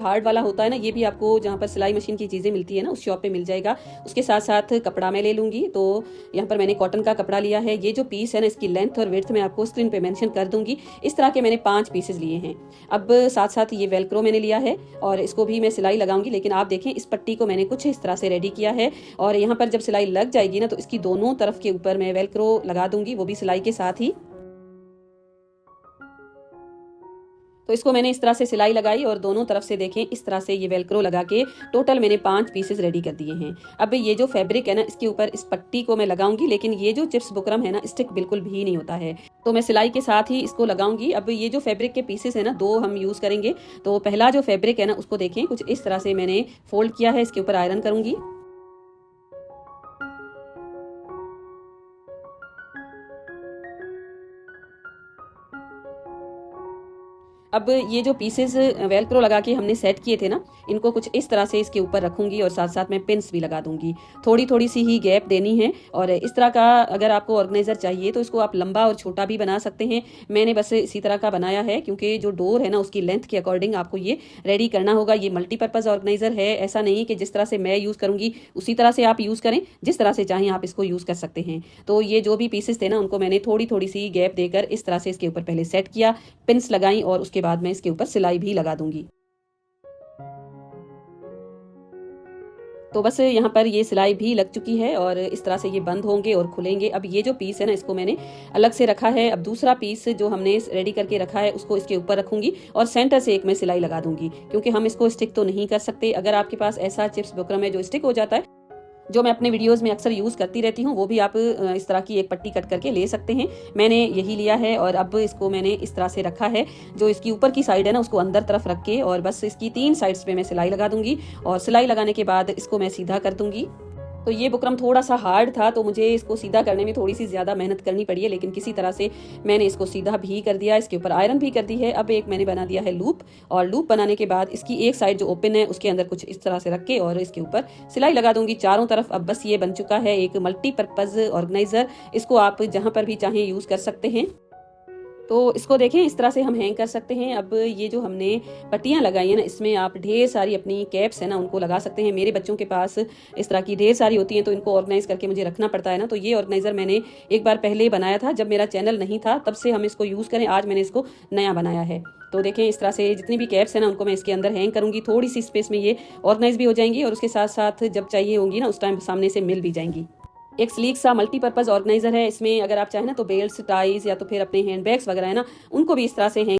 Hard वाला होता है ना, ये भी आपको जहाँ पर सिलाई मशीन की चीज़ें मिलती है ना उस शॉप पे मिल जाएगा। उसके साथ साथ कपड़ा मैं ले लूँगी। तो यहाँ पर मैंने कॉटन का कपड़ा लिया है। ये जो पीस है ना, इसकी लेंथ और विड्थ मैं आपको स्क्रीन पे मेंशन कर दूंगी। इस तरह के मैंने 5 पीसेस लिए हैं। अब साथ साथ ये वेलक्रो मैंने लिया है और इसको भी मैं सिलाई लगाऊंगी। लेकिन आप देखें, इस पट्टी को मैंने कुछ इस तरह से रेडी किया है और यहाँ पर जब सिलाई लग जाएगी ना, तो इसकी दोनों तरफ के ऊपर मैं वेलक्रो लगा दूंगी, वो भी सिलाई के साथ ही। तो इसको मैंने इस तरह से सिलाई लगाई और दोनों तरफ से देखें इस तरह से ये वेलक्रो लगा के टोटल मैंने 5 पीसेस रेडी कर दिए हैं। अब ये जो फैब्रिक है ना, इसके ऊपर इस पट्टी को मैं लगाऊंगी, लेकिन ये जो चिप्स बुकरम है ना, स्टिक बिल्कुल भी नहीं होता है, तो मैं सिलाई के साथ ही इसको लगाऊंगी। अब ये जो फैब्रिक के पीसेस है ना, 2 हम यूज करेंगे। तो पहला जो फैब्रिक है ना, उसको देखें कुछ इस तरह से मैंने फोल्ड किया है, इसके ऊपर आयरन करूंगी। अब ये जो पीसेस वेलक्रो लगा के हमने सेट किए थे ना, इनको कुछ इस तरह से इसके ऊपर रखूंगी और साथ साथ में पिन्स भी लगा दूंगी। थोड़ी थोड़ी सी ही गैप देनी है। और इस तरह का अगर आपको ऑर्गेनाइजर चाहिए तो इसको आप लंबा और छोटा भी बना सकते हैं। मैंने बस इसी तरह का बनाया है, क्योंकि जो डोर है ना, उसकी लेंथ के अकॉर्डिंग आपको ये रेडी करना होगा। ये मल्टीपर्पज ऑर्गेनाइजर है, ऐसा नहीं कि जिस तरह से मैं यूज़ करूंगी उसी तरह से आप यूज़ करें। जिस तरह से चाहें आप इसको यूज़ कर सकते हैं। तो ये जो भी पीसेस थे ना, उनको मैंने थोड़ी थोड़ी सी गैप देकर इस तरह से इसके ऊपर पहले सेट किया, पिन्स लगाई और उसके बाद मैं इसके ऊपर सिलाई भी लगा दूंगी। तो बस यहाँ पर ये सिलाई भी लग चुकी है और इस तरह से ये बंद होंगे और खुलेंगे। अब ये जो पीस है ना, इसको मैंने अलग से रखा है। अब दूसरा पीस जो हमने रेडी करके रखा है, उसको इसके ऊपर रखूंगी और सेंटर से एक मैं सिलाई लगा दूंगी, क्योंकि हम इसको स्टिक तो नहीं कर सकते। अगर आपके पास ऐसा चिप्स बुकरम है जो स्टिक हो जाता है, जो मैं अपने वीडियोस में अक्सर यूज़ करती रहती हूँ, वो भी आप इस तरह की एक पट्टी कट करके ले सकते हैं। मैंने यही लिया है और अब इसको मैंने इस तरह से रखा है। जो इसकी ऊपर की साइड है ना, उसको अंदर तरफ रख के और बस इसकी 3 साइड्स पे मैं सिलाई लगा दूंगी और सिलाई लगाने के बाद इसको मैं सीधा कर दूंगी। तो ये बुकरम थोड़ा सा हार्ड था, तो मुझे इसको सीधा करने में थोड़ी सी ज़्यादा मेहनत करनी पड़ी है, लेकिन किसी तरह से मैंने इसको सीधा भी कर दिया। इसके ऊपर आयरन भी कर दी है। अब एक मैंने बना दिया है लूप, और लूप बनाने के बाद इसकी एक साइड जो ओपन है उसके अंदर कुछ इस तरह से रख के और इसके ऊपर सिलाई लगा दूंगी चारों तरफ। अब बस ये बन चुका है एक मल्टीपर्पज़ ऑर्गेनाइजर। इसको आप जहाँ पर भी चाहें यूज़ कर सकते हैं। तो इसको देखें, इस तरह से हम हैंग कर सकते हैं। अब ये जो हमने पट्टियाँ लगाई है ना, इसमें आप ढेर सारी अपनी कैप्स है ना, उनको लगा सकते हैं। मेरे बच्चों के पास इस तरह की ढेर सारी होती हैं, तो इनको ऑर्गेनाइज करके मुझे रखना पड़ता है ना। तो ये ऑर्गेनाइजर मैंने एक बार पहले बनाया था, जब मेरा चैनल नहीं था, तब से हम इसको यूज़ करें। आज मैंने इसको नया बनाया है। तो देखें, इस तरह से जितनी भी कैप्स है ना, उनको मैं इसके अंदर हैंग करूंगी। थोड़ी सी स्पेस में ये ऑर्गेनाइज भी हो जाएंगी और उसके साथ साथ जब चाहिए होंगी ना, उस टाइम सामने से मिल भी जाएंगी। एक स्लीक सा मल्टीपर्पज ऑर्गेनाइजर है। इसमें अगर आप चाहें ना, तो बेल्ट्स, टाइज या तो फिर अपने हैंड बैग्स वगैरह है ना, उनको भी इस तरह से